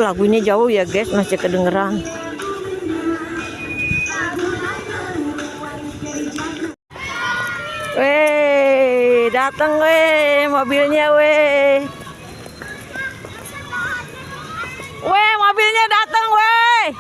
Lagunya jauh ya guys, masih kedengeran. Weh, datang weh mobilnya weh. Weh, mobilnya datang weh.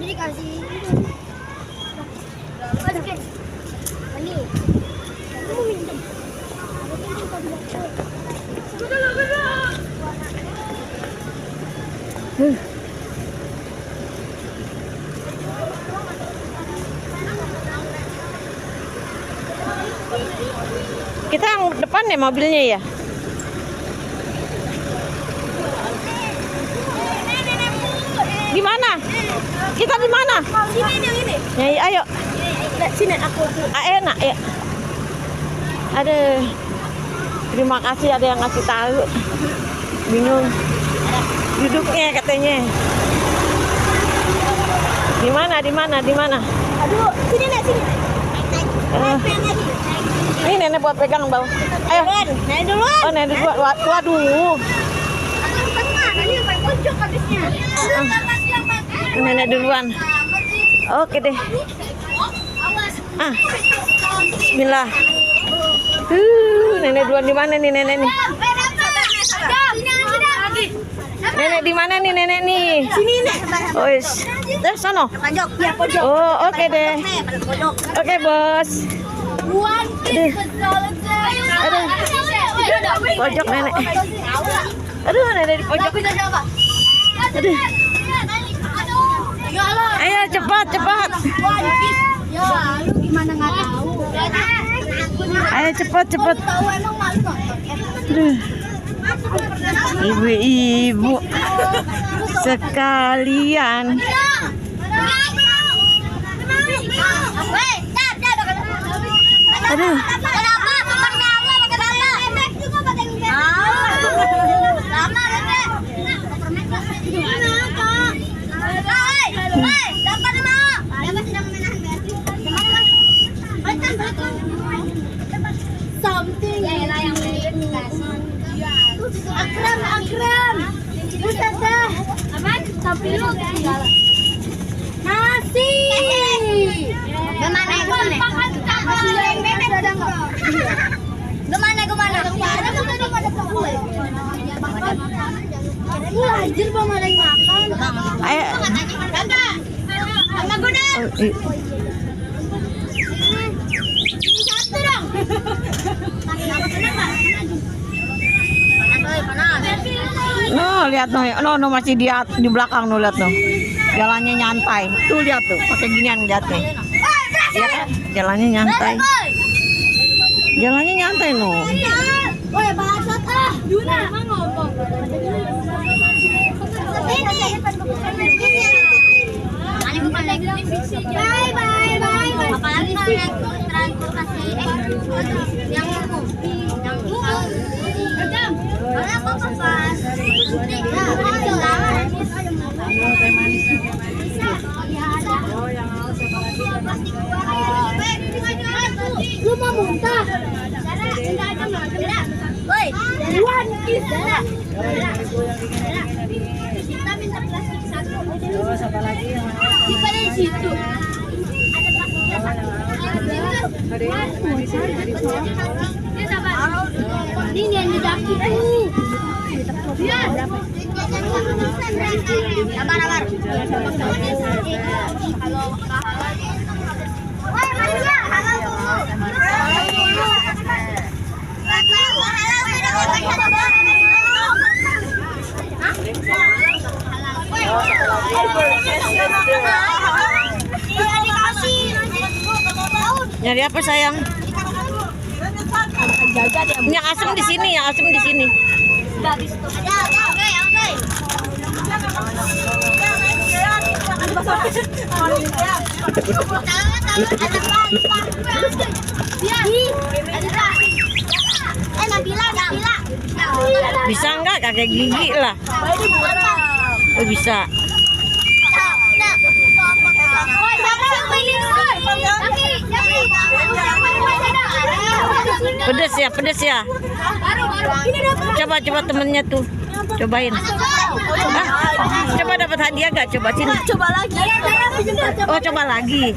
Jadi kasih Kita yang depan ya mobilnya ya. Di mana? Kita di mana? sini ini. Nyai, ayo. Sini aku. Enak ya. Aduh. Terima kasih ada yang ngasih tahu. Bingung. Duduknya katanya. Di mana? Di mana? Di mana? Aduh, sini Nek, sini. Ini nenek buat pegang bau. Ayo. Naik duluan. Oh, nenek duluan. Waduh. Tengah, nanti yang paling pojok habisnya. Nenek duluan. Oke deh. Bismillah. Nenek duluan di mana nih nenek nih? Nenek di mana nih nenek nih? Sini Nek. Oh, terus sono. Pojok, ya pojok. Oh, oke deh. Pojok. Oke, Bos. Aduh. Pojok nenek. Aduh, nenek di pojok. Aduh. Ayo cepat, cepat. Ya, lu gimana nggak tahu? Ayo cepat, cepat. Tahu emang malu nonton. Aduh. Ibu-ibu sekalian. Aduh. Something yang Akram. Buset dah. Apaan? Tapi lu ketinggalan. Nasi. Gimana? Anjir bang ada yang makan. Ayo. Kakak. Sama gue deh. Ini satu dong. No, lihat no, masih di belakang no, lihat no. Jalannya nyantai. Tuh lihat tuh, pakai ginian lihat nih. Lihat kan? Jalannya nyantai. Jalannya nyantai no. Woi, bahasat ah. Yuna, emang ngomong. Bye. Apalagi naik transportasi yang umum. Apa pas? Lu mau muntah? Woi, One Piece. Kita minta plastik satu. Terus apa lagi yang di situ? Ini yang di daki tuh. Sabar. Nyari apa sayang? Yang asem di sini, yang asem di sini. Bisa nggak kakek gigi lah? Oh, bisa. Pedes ya, pedes ya. Coba temennya tuh, cobain. Coba dapat hadiah gak? Coba sini. Coba lagi. Oh, coba lagi.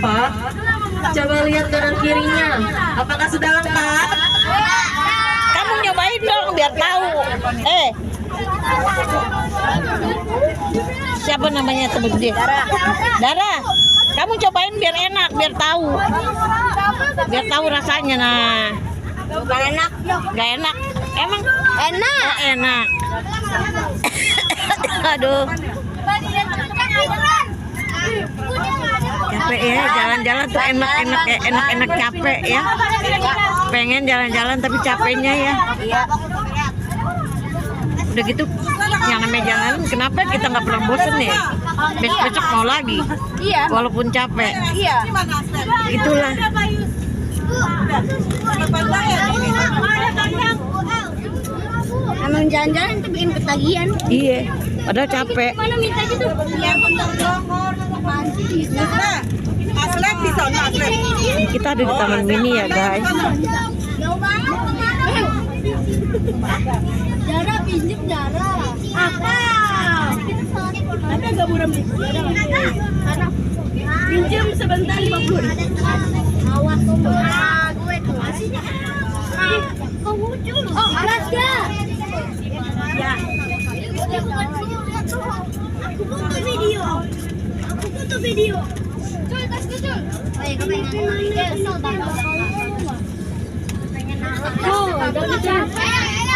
Pak, coba lihat kanan kirinya. Apakah sudah lengkap? Kamu nyobain dong biar tahu. Siapa namanya temen dia? Dara. Kamu cobain biar enak, biar tahu. Biar tahu rasanya. Nah. Gak enak. Gak enak. Emang Enak. oh, enak. Aduh. Capek ya, jalan-jalan tuh enak capek ya. Pengen jalan-jalan tapi capeknya ya. Udah gitu yang namanya jalan, kenapa kita nggak pernah bosen ya? Besok mau lagi. Iya. Walaupun capek. Iya. Itulah. Emang jalan-jalan itu bikin ketagihan. Iya. Padahal capek. Mana minta gitu? Aslep di sana, aslep. Kita ada di Taman Mini ya guys. Jauh banget. Dara pinjem Dara. Apa? Tapi agak buram sih. Pinjem sebentar 50. Awas gue tuh. Kau muncul. Oh, alas ya. Ya. Aku foto video. Cul, tas gue cul.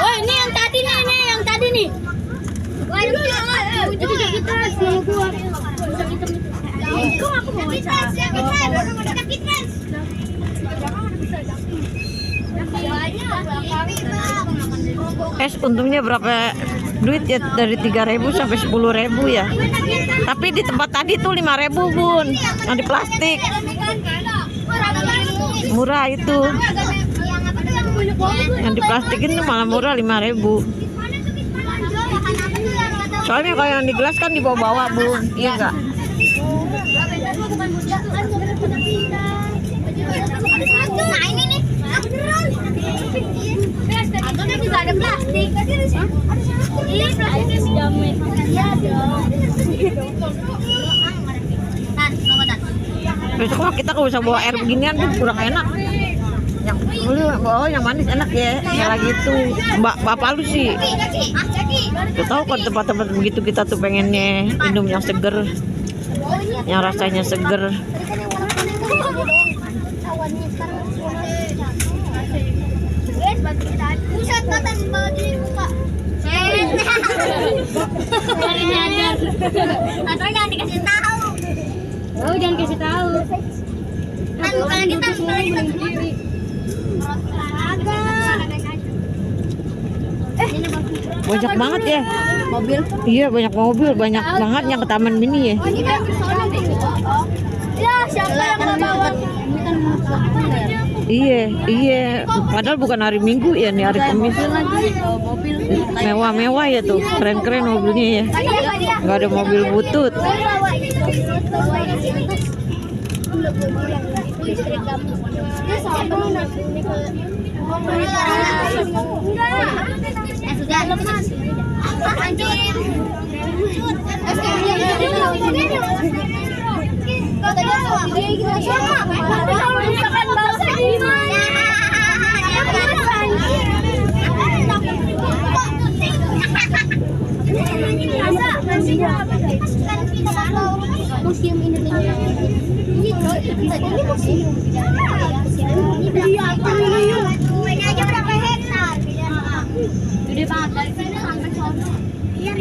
Oh, ini yang tadi nih, Wah, itu kita sama gua. Kok aku mau Untungnya berapa duit ya, dari 3.000 sampai 10.000 ya. Tapi di tempat tadi tuh 5.000 bun, yang di plastik. Murah itu. Yang di plastikin tuh malah murah 5.000. Soalnya kalau yang di gelas kan dibawa-bawa bun, iya enggak? Nah ini nih, beneran. Juga ada plastik. Iya plastiknya jamet. Iya dong. Besok mah kita kalau usah bawa air beginian tuh kurang enak. Yang dulu bawa yang manis enak ya, kayak lagi itu. Bapak lu sih. Tuh tahu kan tempat-tempat begitu kita tuh pengennya minum yang seger, yang rasanya seger. Buset, Tatan bawa diri buka. Baru nyadar. Atau jangan dikasih tahu. Oh, jangan kasih tahu. Kan bukan kita sendiri. Banyak banget ya Mobil. iya, banyak mobil, banyak banget yang ke Taman Mini ya. Oh, kita bersono deh. Ya, siapa yang mau bawa? Ini kan Iya, padahal bukan hari Minggu ya, nih hari Kamis. Mewah-mewah ya tuh, keren-keren mobilnya ya. Nggak ada mobil butut. Museum Indonesia. Ini museum. Ini aja berapa hektar? Gede banget dari sini sampai sono. Iya,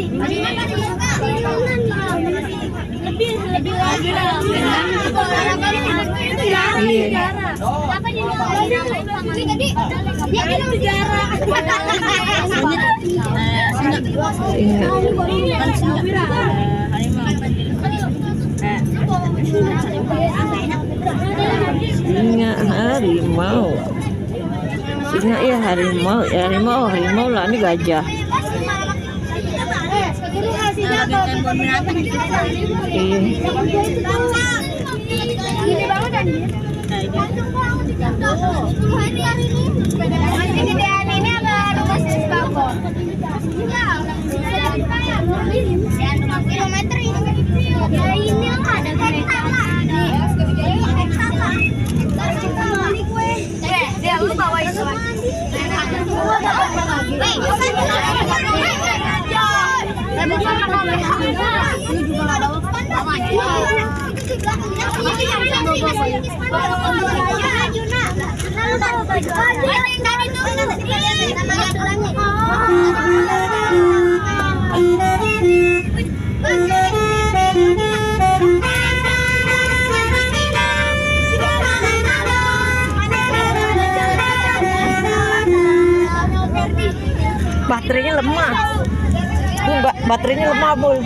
lebih lagi. Apa dia tadi? Dia bilang sejarah. Singa harimau. Singa ya harimau, harimau lah ini gajah. Iya. Gini banget kan? Gedean ini apa rumah sisbako? Kilometer ini. Ya ini ada kereta. Dia lu bawa itu. Baterainya lemah. Baterainya lemah, Bul.